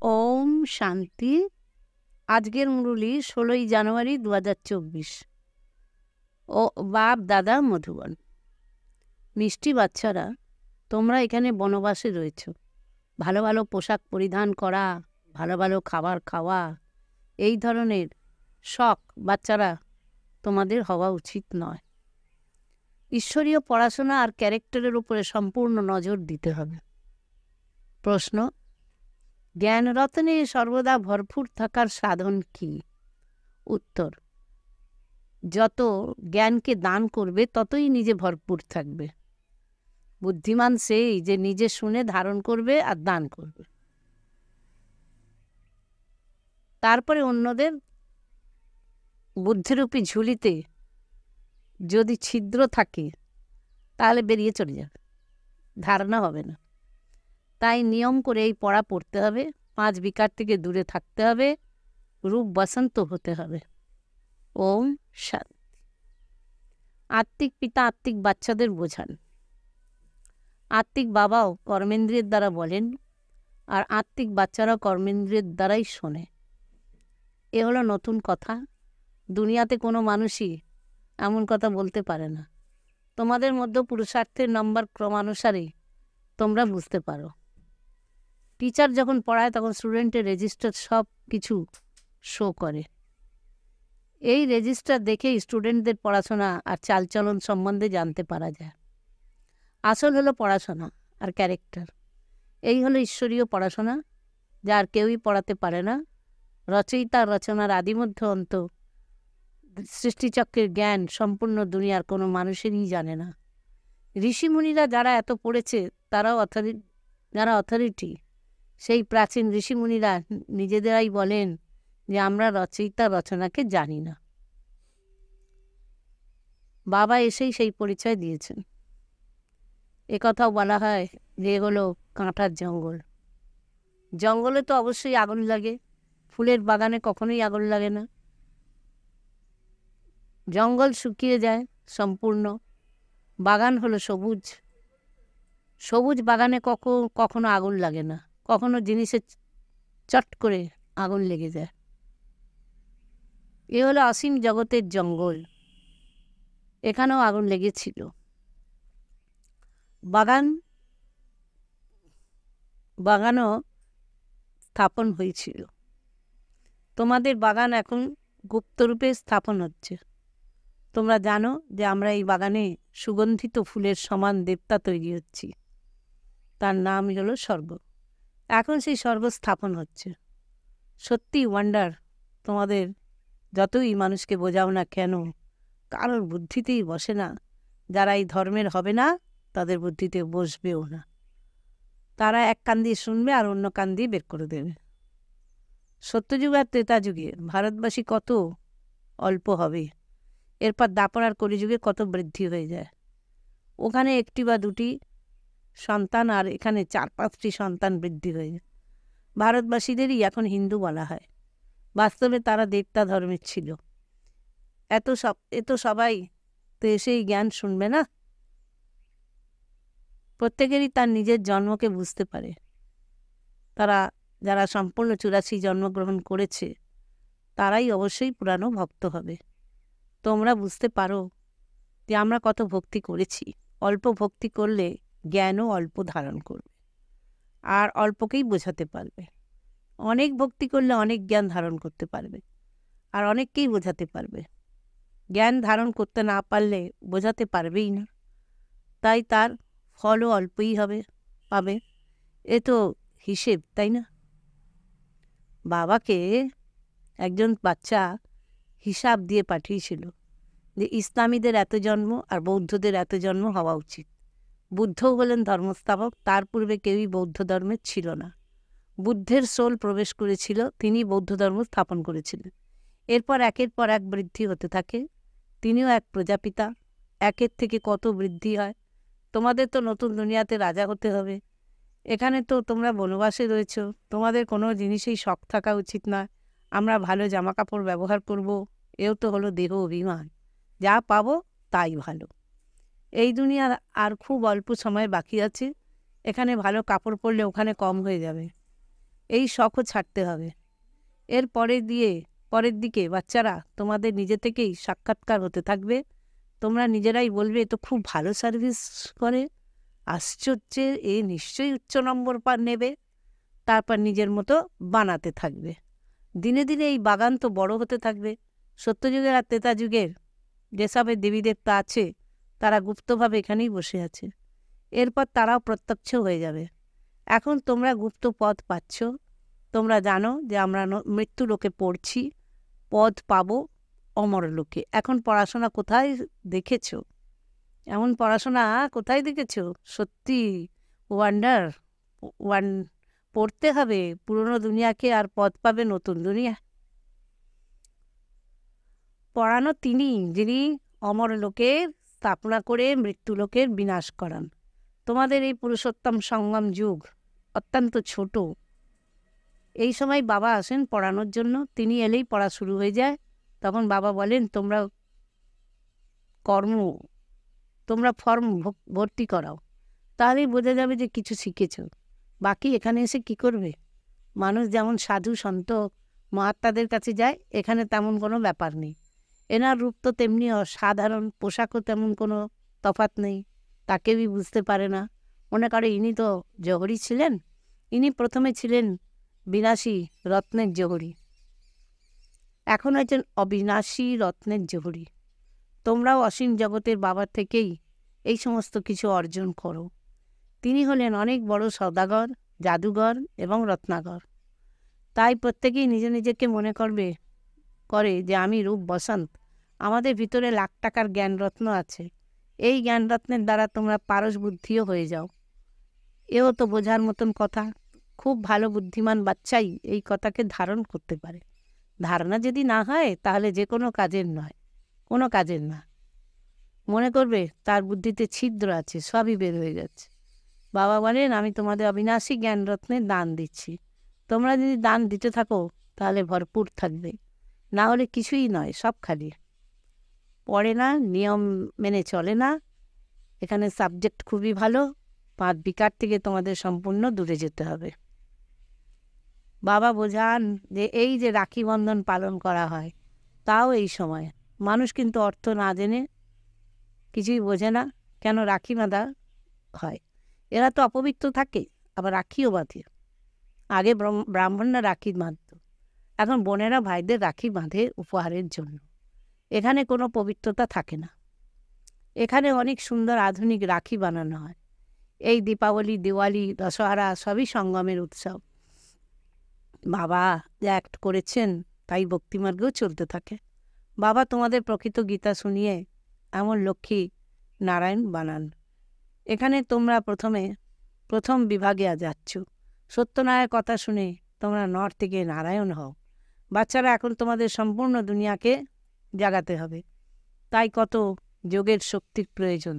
ওম শান্তি। আজকের মুরলি 16ই জানুয়ারি 2024। ও বাপ দাদা মধুবন। মিষ্টি বাচ্চারা, তোমরা এখানে বনবাসে রয়েছ। ভালো ভালো পোশাক পরিধান করা, ভালো ভালো খাবার খাওয়া, এই ধরনের শখ বাচ্চারা তোমাদের হওয়া উচিত নয়। ঈশ্বরীয় পড়াশোনা আর ক্যারেক্টারের উপরে সম্পূর্ণ নজর দিতে হবে। প্রশ্ন: জ্ঞান রত্নে সর্বদা ভরপুর থাকার সাধন কি? উত্তর: যত জ্ঞানকে দান করবে ততই নিজে ভরপুর থাকবে। বুদ্ধিমান সেই যে নিজে শুনে ধারণ করবে আর দান করবে, তারপরে অন্যদের বুদ্ধিরূপী ঝুলিতে যদি ছিদ্র থাকে তাহলে বেরিয়ে চলে যাবে, ধারণা হবে না। তাই নিয়ম করে এই পড়া পড়তে হবে, 5 বিকার থেকে দূরে থাকতে হবে, রূপ বসন্ত হতে হবে। ওম শান্তি। আত্মিক পিতা আত্মিক বাচ্চাদের বোঝান। আত্মিক বাবাও কর্মেন্দ্রিয়ের দ্বারা বলেন, আর আত্মিক বাচ্চারাও কর্মেন্দ্রিয়ের দ্বারাই শোনে। এ হলো নতুন কথা। দুনিয়াতে কোনো মানুষই এমন কথা বলতে পারে না। তোমাদের মধ্যে পুরুষার্থের নম্বর ক্রমানুসারে তোমরা বুঝতে পারো। টিচার যখন পড়ায় তখন স্টুডেন্টের রেজিস্টার সব কিছু শো করে। এই রেজিস্টার দেখেই স্টুডেন্টদের পড়াশোনা আর চালচলন সম্বন্ধে জানতে পারা যায়। আসল হলো পড়াশোনা আর ক্যারেক্টার। এই হলো ঈশ্বরীয় পড়াশোনা, যা আর কেউই পড়াতে পারে না। রচয়িতা রচনার আদিমধ্য অন্ত সৃষ্টিচক্রের জ্ঞান সম্পূর্ণ দুনিয়ার কোনো মানুষেরই জানে না। ঋষিমুনিরা যারা এত পড়েছে যারা অথরিটি, সেই প্রাচীন ঋষিমুনিরা নিজেদেরাই বলেন যে আমরা রচয়িতা রচনাকে জানি না। বাবা এসেই সেই পরিচয় দিয়েছেন। একথাও বলা হয় যে হলো কাঁটার জঙ্গল। জঙ্গলে তো অবশ্যই আগুন লাগে, ফুলের বাগানে কখনোই আগুন লাগে না। জঙ্গল শুকিয়ে যায় সম্পূর্ণ, বাগান হলো সবুজ। সবুজ বাগানে কখনো আগুন লাগে না, কখনো জিনিসে চট করে আগুন লেগে যায়। এ হলো অসীম জগতের জঙ্গল, এখানেও আগুন লেগেছিল। বাগানও স্থাপন হয়েছিল। তোমাদের বাগান এখন গুপ্তরূপে স্থাপন হচ্ছে। তোমরা জানো যে আমরা এই বাগানে সুগন্ধিত ফুলের সমান দেবতা তৈরি হচ্ছি, তার নাম হলো স্বর্গ। এখন সেই স্বর্গ স্থাপন হচ্ছে। সত্যি ওয়ান্ডার। তোমাদের যতই মানুষকে বোঝাও না কেন, কারোর বুদ্ধিতেই বসে না। যারা এই ধর্মের হবে না তাদের বুদ্ধিতে বসবেও না। তারা এক কান দিয়ে শুনবে আর অন্য কান দিয়ে বের করে দেবে। সত্যযুগ আর ত্রেতা যুগে ভারতবাসী কত অল্প হবে, এরপর দাপর আর কলিযুগে কত বৃদ্ধি হয়ে যায়। ওখানে 1টি বা 2টি সন্তান আর এখানে 4-5টি সন্তান বৃদ্ধি হয়ে যায়। ভারতবাসীদেরই এখন হিন্দু বলা হয়, বাস্তবে তারা দেবতা ধর্মের ছিল। এত সবাই তো এসেই জ্ঞান শুনবে না। প্রত্যেকেরই তার নিজের জন্মকে বুঝতে পারে। যারা সম্পূর্ণ 84 জন্মগ্রহণ করেছে তারাই অবশ্যই পুরানো ভক্ত হবে। তোমরা বুঝতে পারো যে আমরা কত ভক্তি করেছি। অল্প ভক্তি করলে জ্ঞানও অল্প ধারণ করবে আর অল্পকেই বোঝাতে পারবে। অনেক ভক্তি করলে অনেক জ্ঞান ধারণ করতে পারবে আর অনেককেই বোঝাতে পারবে। জ্ঞান ধারণ করতে না পারলে বোঝাতে পারবেই না, তাই তার ফলও অল্পই পাবে। এ তো হিসেব, তাই না? বাবাকে একজন বাচ্চা হিসাব দিয়ে পাঠিয়েছিল যে ইসলামীদের এত জন্ম আর বৌদ্ধদের এত জন্ম হওয়া উচিত। বুদ্ধও হলেন ধর্মস্থাপক, তার পূর্বে কেউই বৌদ্ধ ধর্মের ছিল না। বুদ্ধের সোল প্রবেশ করেছিল, তিনি বৌদ্ধ ধর্ম স্থাপন করেছিলেন। এরপর একের পর এক বৃদ্ধি হতে থাকে। তিনিও এক প্রজাপিতা, একের থেকে কত বৃদ্ধি হয়। তোমাদের তো নতুন দুনিয়াতে রাজা হতে হবে। এখানে তো তোমরা বনবাসে রয়েছ, তোমাদের কোনো জিনিসেই শখ থাকা উচিত না। আমরা ভালো জামা কাপড় ব্যবহার করব, এও তো হলো দেহ অভিমান। যা পাবো তাই ভালো। এই দুনিয়ার আর খুব অল্প সময় বাকি আছে। এখানে ভালো কাপড় পরলে ওখানে কম হয়ে যাবে। এই শখও ছাড়তে হবে। এর পরের দিকে বাচ্চারা তোমাদের নিজে থেকেই সাক্ষাৎকার হতে থাকবে। তোমরা নিজেরাই বলবে, এ তো খুব ভালো সার্ভিস করে, আশ্চর্যের, এ নিশ্চয়ই উচ্চ নম্বর নেবে। তারপর নিজের মতো বানাতে থাকবে। দিনে দিনে এই বাগান তো বড় হতে থাকবে। সত্যযুগের আর ত্রেতা যুগের যেসবের দেবী দেবতা আছে তারা গুপ্তভাবে এখানেই বসে আছে। এরপর তারাও প্রত্যক্ষ হয়ে যাবে। এখন তোমরা গুপ্ত পদ পাচ্ছ। তোমরা জানো যে আমরা মৃত্যু লোকে পড়ছি, পদ পাবো অমর লোকে। এখন পড়াশোনা কোথায় দেখেছ? এমন পড়াশোনা কোথায় দেখেছ? সত্যি ওয়ান্ডার পড়তে হবে পুরনো দুনিয়াকে, আর পদ পাবে নতুন দুনিয়া। পড়ানো তিনি, যিনি অমর লোকের স্থাপনা করে মৃত্যু লোকের বিনাশ করান। তোমাদের এই পুরুষোত্তম সঙ্গম যুগ অত্যন্ত ছোট। এই সময় বাবা আসেন পড়ানোর জন্য। তিনি এলেই পড়া শুরু হয়ে যায়। তখন বাবা বলেন, তোমরা ফর্ম ভর্তি করাও, তাহলেই বোঝা যাবে যে কিছু শিখেছ। বাকি এখানে এসে কি করবে? মানুষ যেমন সাধু সন্ত মহাত্মাদের কাছে যায়, এখানে তেমন কোনো ব্যাপার নেই। এনার রূপ তো তেমনি অসাধারণ, পোশাকও তেমন কোনো তফাৎ নেই, তাকেই বুঝতে পারে না। মনে করে ইনি তো জহরি ছিলেন। ইনি প্রথমে ছিলেন বিনাশী রত্নের জহরি, এখন হয়েছেন অবিনাশী রত্নের জহরি। তোমরাও অসীম জগতের বাবার থেকেই এই সমস্ত কিছু অর্জন করো। তিনি হলেন অনেক বড় সওদাগর, জাদুঘর এবং রত্নাগর। তাই প্রত্যেকেই নিজেকে মনে করে যে আমি রূপ বসন্ত, আমাদের ভিতরে লাখ টাকার জ্ঞানরত্ন আছে। এই জ্ঞানরত্নের দ্বারা তোমরা পারস বুদ্ধিও হয়ে যাও। এও তো বোঝার মতন কথা। খুব ভালো বুদ্ধিমান বাচ্চাই এই কথাকে ধারণ করতে পারে। ধারণা যদি না হয় তাহলে যে কোনো কাজের না। মনে করবে তার বুদ্ধিতে ছিদ্র আছে, সবই বের হয়ে যাচ্ছে। বাবা বলেন, আমি তোমাদের অবিনাশী জ্ঞানরত্নের দান দিচ্ছি। তোমরা যদি দান দিতে থাকো তাহলে ভরপুর থাকবে, না হলে কিছুই নয়, সব খালি। পড়ে না, নিয়ম মেনে চলে না। এখানে সাবজেক্ট খুবই ভালো। 5 বিকার থেকে তোমাদের সম্পূর্ণ দূরে যেতে হবে। বাবা বোঝান যে এই যে রাখি বন্ধন পালন করা হয়, তাও এই সময় মানুষ কিন্তু অর্থ না জেনে, কিছুই বোঝে না কেন রাখি বাঁধা হয়। এরা তো অপবিত্র থাকে, আবার রাখিও বাঁধে। আগে ব্রাহ্মণরা রাখি বাঁধত, এখন বোনেরা ভাইদের রাখি বাঁধে উপহারের জন্য। এখানে কোনো পবিত্রতা থাকে না। এখানে অনেক সুন্দর আধুনিক রাখি বানানো হয়। এই দীপাবলি, দিওয়ালি, দশহরা সবই সঙ্গমের উৎসব। বাবা যা অ্যাক্ট করেছেন তাই ভক্তিমার্গেও চলতে থাকে। বাবা তোমাদের প্রকৃত গীতা শুনিয়ে এমন লক্ষ্মী নারায়ণ বানান। এখানে তোমরা প্রথম বিভাগে যাচ্ছ। সত্যনারায়ণের কথা শুনে তোমরা নর থেকে নারায়ণ হও। বাচ্চারা, এখন তোমাদের সম্পূর্ণ দুনিয়াকে জাগাতে হবে। তাই কত যোগের শক্তির প্রয়োজন।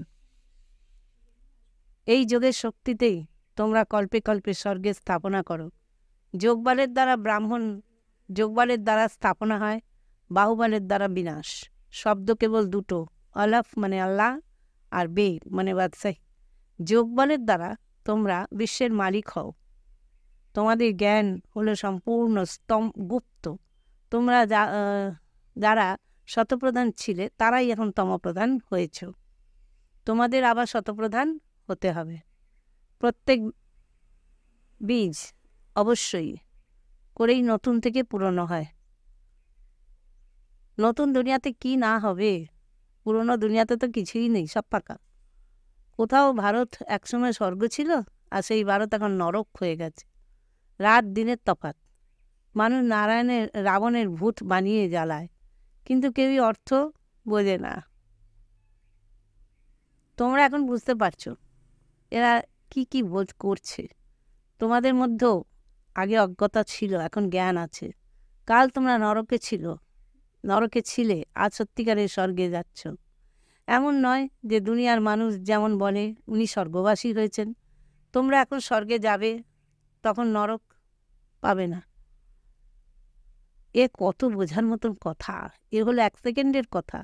এই যোগের শক্তিতেই তোমরা কল্পে কল্পে স্বর্গের স্থাপনা করো। যোগবলের দ্বারা স্থাপনা হয়, বাহুবলের দ্বারা বিনাশ। শব্দ কেবল দুটো, অলফ মানে আল্লাহ আর বে মানে বাদশাহী। যোগবলের দ্বারা তোমরা বিশ্বের মালিক হও। তোমাদের জ্ঞান হলো সম্পূর্ণ গুপ্ত। তোমরা যারা শতপ্রধান ছিলে তারাই এখন তমপ্রধান হয়েছ। তোমাদের আবার শতপ্রধান হতে হবে। প্রত্যেক বীজ অবশ্যই করেই নতুন থেকে পুরনো হয়। নতুন দুনিয়াতে কি না হবে? পুরনো দুনিয়াতে তো কিছুই নেই, সব ফাঁকা। কোথাও ভারত একসময় স্বর্গ ছিল, আর সেই ভারত এখন নরক হয়ে গেছে। রাত দিনের তফাৎ। মানুষ রাবণের ভূত বানিয়ে জ্বালায়, কিন্তু কেউই অর্থ বোঝে না। তোমরা এখন বুঝতে পারছো এরা কি বোধ করছে। তোমাদের মধ্যেও আগে অজ্ঞতা ছিল, এখন জ্ঞান আছে। কাল তোমরা নরকে ছিলে, আজ সত্যিকারের স্বর্গে যাচ্ছ। এমন নয় যে দুনিয়ার মানুষ যেমন বলে উনি স্বর্গবাসী হয়েছেন। তোমরা এখন স্বর্গে যাবে, তখন নরক পাবে না। এ কত বোঝার মতন কথা! এ হলো 1 সেকেন্ডের কথা।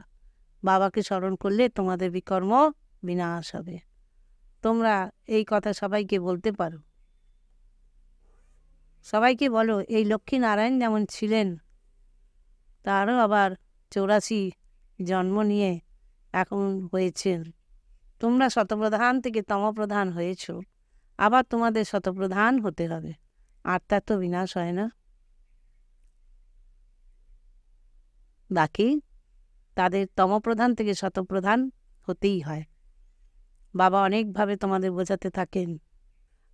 বাবাকে স্মরণ করলে তোমাদের বিকর্ম বিনাশ হবে। তোমরা এই কথা সবাইকে বলতে পারো। সবাইকে বলো এই লক্ষ্মীনারায়ণ যেমন ছিলেন, তারও আবার 84 জন্ম নিয়ে এখন হয়েছেন। তোমরা শতপ্রধান থেকে তমপ্রধান হয়েছ, আবার তোমাদের শতপ্রধান হতে হবে। আত্মার তো বিনাশ হয় না। বাকি তাদের তমপ্রধান থেকে শতপ্রধান হতেই হয়। বাবা অনেকভাবে তোমাদের বোঝাতে থাকেন।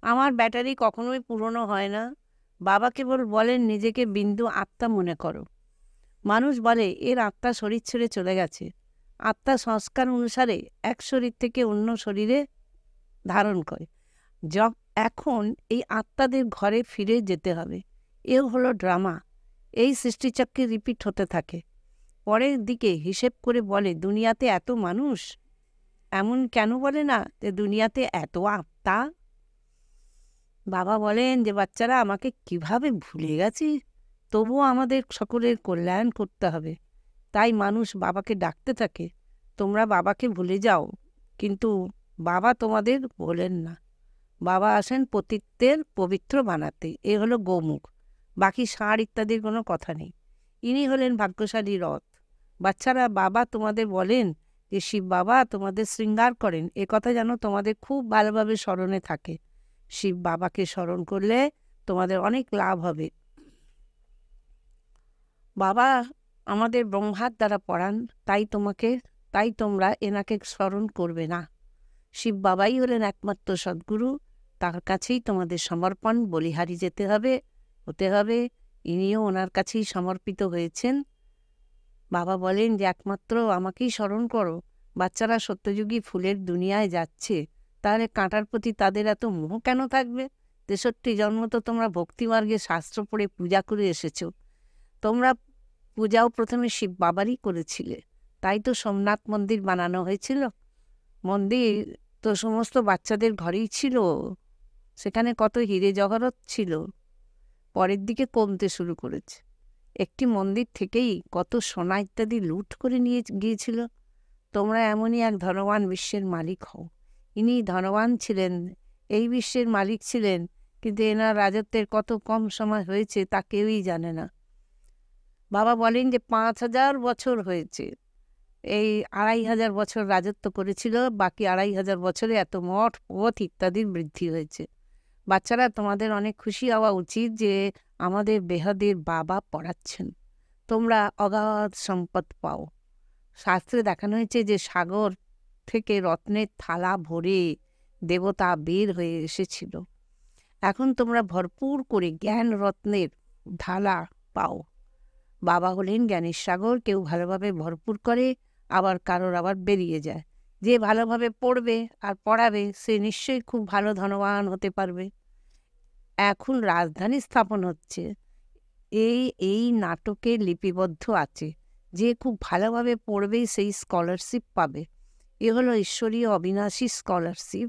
আমার ব্যাটারি কখনোই পুরনো হয় না। বাবা কেবল বলেন নিজেকে বিন্দু আত্মা মনে করো। মানুষ বলে এর আত্মা শরীর ছেড়ে চলে গেছে। আত্মা সংস্কার অনুসারে এক শরীর থেকে অন্য শরীরে ধারণ করে। এখন এই আত্মাদের ঘরে ফিরে যেতে হবে। এও হলো ড্রামা। এই সৃষ্টিচক্রে রিপিট হতে থাকে। পরের দিকে হিসেব করে বলে দুনিয়াতে এত মানুষ, এমন কেন বলে না যে দুনিয়াতে এত আত্মা? বাবা বলেন যে বাচ্চারা আমাকে কিভাবে ভুলে গেছি, তবুও আমাদের সকলের কল্যাণ করতে হবে। তাই মানুষ বাবাকে ডাকতে থাকে, তোমরা বাবাকে ভুলে যাও, কিন্তু বাবা তোমাদের ভোলেন না। বাবা আসেন পতিত্বের পবিত্র বানাতে। এ হলো গোমুখ, বাকি ষাঁড় ইত্যাদির কোনো কথা নেই। ইনি হলেন ভাগ্যশালী রথ। বাচ্চারা বাবা তোমাদের বলেন যে শিব বাবা তোমাদের শৃঙ্গার করেন, এ কথা যেন তোমাদের খুব ভালোভাবে স্মরণে থাকে। শিব বাবাকে স্মরণ করলে তোমাদের অনেক লাভ হবে। বাবা আমাদের ব্রহ্মার দ্বারা পড়ান, তাই তোমরা এনাকে স্মরণ করবে না। শিব বাবাই হলেন একমাত্র সদ্গুরু, তার কাছেই তোমাদের সমর্পণ বলিহারি হতে হবে। ইনিও ওনার কাছেই সমর্পিত হয়েছেন। বাবা বলেন যে একমাত্র আমাকেই স্মরণ করো। বাচ্চারা সত্যযুগী ফুলের দুনিয়ায় যাচ্ছে, তাহলে কাঁটার প্রতি তাদের এত মোহ কেন থাকবে? 63 জন্ম তো তোমরা ভক্তিমার্গে শাস্ত্র পড়ে পূজা করে এসেছ। তোমরা পূজাও প্রথমে শিব বাবারই করেছিলে, তাই তো সোমনাথ মন্দির বানানো হয়েছিল। মন্দির তো সমস্ত বাচ্চাদের ঘরেই ছিল, সেখানে কত হিরে জহরত ছিল, পরের দিকে কমতে শুরু করেছে। একটি মন্দির থেকেই কত সোনা ইত্যাদি লুট করে নিয়ে গিয়েছিল। তোমরা এমনই এক ধনবান বিশ্বের মালিক হও। ইনি ধনবান ছিলেন, এই বিশ্বের মালিক ছিলেন, কিন্তু এনার রাজত্বের কত কম সময় হয়েছে তা কেউই জানে না। বাবা বলেন যে 5000 বছর হয়েছে, এই 2500 বছর রাজত্ব করেছিল, বাকি 2500 বছরে এত মঠ পথ ইত্যাদির বৃদ্ধি হয়েছে। বাচ্চারা তোমাদের অনেক খুশি হওয়া উচিত যে আমাদের বেহাদের বাবা পড়াচ্ছেন। তোমরা অগাধ সম্পদ পাও। শাস্ত্রে দেখানো হয়েছে যে সাগর থেকে রত্নের থালা ভরে দেবতা বের হয়ে এসেছিল। এখন তোমরা ভরপুর করে জ্ঞান রত্নের ঢালা পাও। বাবা হলেন জ্ঞানের সাগর। কেউ ভালোভাবে ভরপুর করে, আবার কারোর আবার বেরিয়ে যায়। যে ভালোভাবে পড়বে আর পড়াবে সে নিশ্চয়ই খুব ভালো ধনবান হতে পারবে। এখন রাজধানী স্থাপন হচ্ছে, এই নাটকে লিপিবদ্ধ আছে। যে খুব ভালোভাবে পড়বে সেই স্কলারশিপ পাবে। এ হলো ঈশ্বরীয় অবিনাশী স্কলারশিপ,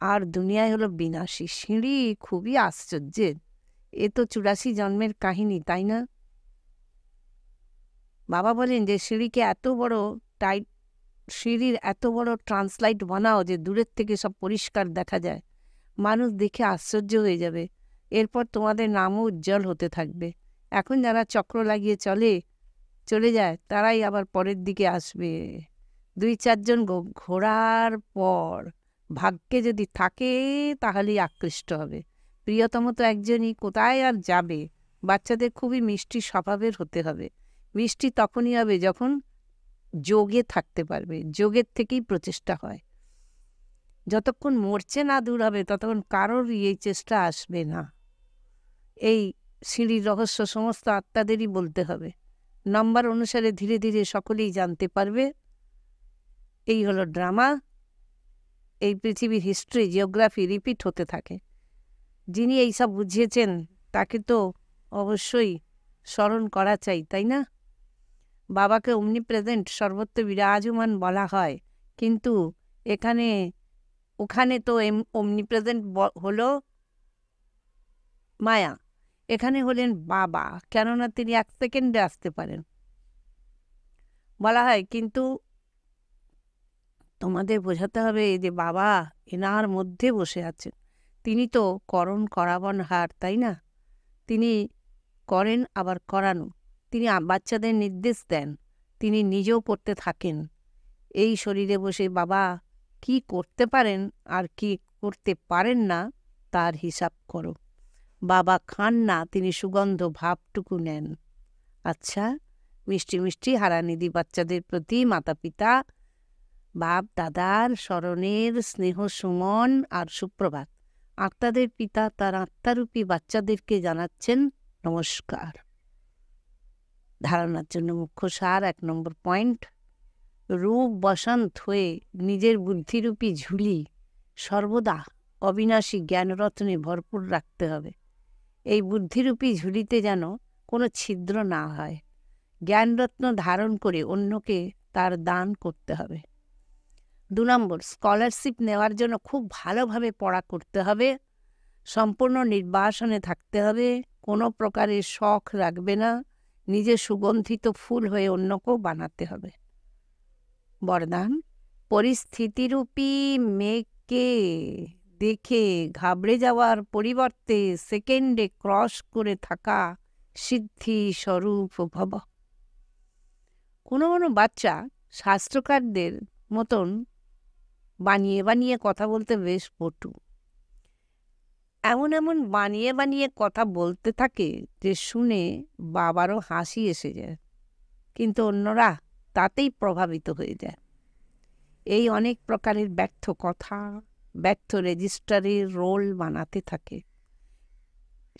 আর দুনিয়ায় হলো বিনাশী। সিঁড়ি খুবই আশ্চর্যের। এ তো 84 জন্মের কাহিনী, তাই না? বাবা বলেন যে সিঁড়ির এত বড় ট্রান্সলাইট বানাও যে দূরের থেকে সব পরিষ্কার দেখা যায়। মানুষ দেখে আশ্চর্য হয়ে যাবে। এরপর তোমাদের নামও উজ্জ্বল হতে থাকবে। এখন যারা চক্র লাগিয়ে চলে যায়, তারাই আবার পরের দিকে আসবে। 2-4 জন ঘোরার পর ভাগ্যে যদি থাকে তাহলেই আকৃষ্ট হবে। প্রিয়তম তো একজনই, কোথায় আর যাবে? বাচ্চাদের খুবই মিষ্টি স্বভাবের হতে হবে। মিষ্টি তখনই হবে যখন যোগে থাকতে পারবে। যোগের থেকেই প্রচেষ্টা হয়। যতক্ষণ মরছে না দূর হবে ততক্ষণ কারোর এই চেষ্টা আসবে না। এই সিঁড়ির রহস্য সমস্ত আত্মাদেরই বলতে হবে। নাম্বার অনুসারে ধীরে ধীরে সকলেই জানতে পারবে। এই হলো ড্রামা। এই পৃথিবীর হিস্ট্রি, জিওগ্রাফি রিপিট হতে থাকে। যিনি এইসব বুঝিয়েছেন তাকে তো অবশ্যই স্মরণ করা চাই, তাই না? বাবাকে অমনিপ্রেজেন্ট, সর্বত্র বিরাজমান বলা হয়, কিন্তু ওখানে তো অমনিপ্রেজেন্ট হলো মায়া। এখানে হলেন বাবা, কেননা তিনি 1 সেকেন্ডে আসতে পারেন বলা হয়। কিন্তু তোমাদের বোঝাতে হবে যে বাবা এনার মধ্যে বসে আছেন। তিনি তো করণ করাবন হার, তাই না? তিনি করেন আবার করানো। তিনি বাচ্চাদের নির্দেশ দেন, তিনি নিজেও করতে থাকেন। এই শরীরে বসে বাবা কি করতে পারেন আর কি করতে পারেন না তার হিসাব করো। বাবা খান না, তিনি সুগন্ধ ভাবটুকু নেন। আচ্ছা, মিষ্টি মিষ্টি হারানিধি বাচ্চাদের প্রতি মাতা পিতা বাপ দাদার স্মরণের স্নেহ সুমন আর সুপ্রভাত। আত্মাদের পিতা তার আত্মারূপী বাচ্চাদেরকে জানাচ্ছেন নমস্কার। ধারণার জন্য মুখ্য সার 1 নম্বর পয়েন্ট, রূপ বসন্ত হয়ে নিজের বুদ্ধিরূপী ঝুলি সর্বদা অবিনাশী জ্ঞানরত্নে ভরপুর রাখতে হবে। এই বুদ্ধিরূপী ঝুলিতে যেন কোনো ছিদ্র না হয়। জ্ঞানরত্ন ধারণ করে অন্যকে তার দান করতে হবে। 2 নম্বর, স্কলারশিপ নেওয়ার জন্য খুব ভালোভাবে পড়া করতে হবে, সম্পূর্ণ নির্বাসনে থাকতে হবে, কোনো প্রকারের শখ রাখবে না, নিজে সুগন্ধিত ফুল হয়ে অন্যকেও বানাতে হবে। বরদান, পরিস্থিতিরূপী মেঘকে দেখে ঘাবড়ে যাওয়ার পরিবর্তে সেকেন্ডে ক্রস করে থাকা সিদ্ধি স্বরূপ ভব। কোনো কোনো বাচ্চা শাস্ত্রকারদের মতন বানিয়ে বানিয়ে কথা বলতে বেশ পটু। এমন এমন বানিয়ে বানিয়ে কথা বলতে থাকে যে শুনে বাবারও হাসি এসে যায়, কিন্তু অন্যরা তাতেই প্রভাবিত হয়ে যায়। এই অনেক প্রকারের ব্যর্থ কথা, ব্যর্থ রেজিস্টারের রোল বানাতে থাকে।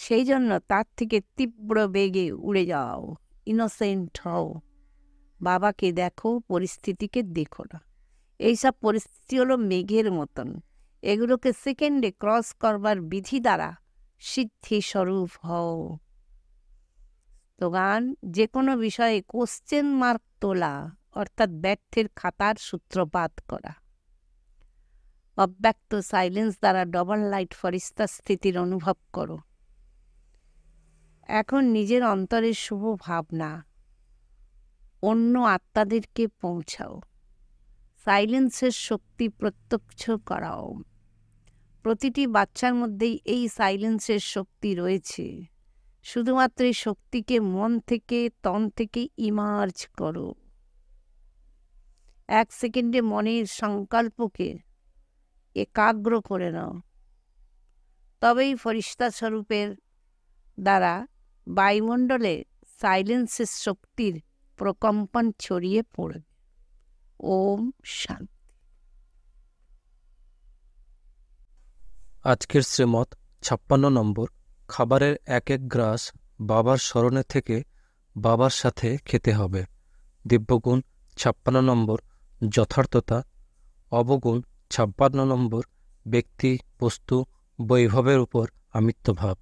সেই জন্য তার থেকে তীব্র বেগে উড়ে যাও, ইনোসেন্ট হও, বাবাকে দেখো, পরিস্থিতিকে দেখো না। এইসব পরিস্থিতি হলো মেঘের মতন, এগুলোকে সেকেন্ডে ক্রস করবার বিধি দ্বারা সিদ্ধি স্বরূপ হও। স্লোগান, যে কোনো বিষয়ে কোশ্চেন মার্ক তোলা অর্থাৎ ব্যর্থের খাতার সূত্রপাত করা। অব্যক্ত সাইলেন্স দ্বারা ডবল লাইট ফরিস্তা স্থিতির অনুভব করো। এখন নিজের অন্তরের শুভ ভাবনা অন্য আত্মাদেরকে পৌঁছাও। সাইলেন্সের শক্তি প্রত্যক্ষ করাও। প্রতিটি বাচ্চার মধ্যেই এই সাইলেন্সের শক্তি রয়েছে। শুধুমাত্র এই শক্তিকে মন থেকে তন থেকে ইমার্জ করো। 1 সেকেন্ডে মনের সংকল্পকে একাগ্র করে নাও, তবেই ফরিস্তা স্বরূপের দ্বারা বায়ুমণ্ডলে সাইলেন্সের শক্তির প্রকম্পন ছড়িয়ে পড়বে। ওম শান্তি। আজকের শ্রীমত 56 নম্বর, খাবারের 1 গ্রাস বাবার স্মরণে থেকে বাবার সাথে খেতে হবে। দিব্যগুণ 56 নম্বর, যথার্থতা। অবগুণ 56 নম্বর, ব্যক্তি বস্তু বৈভবের উপর আমিত্বভাব।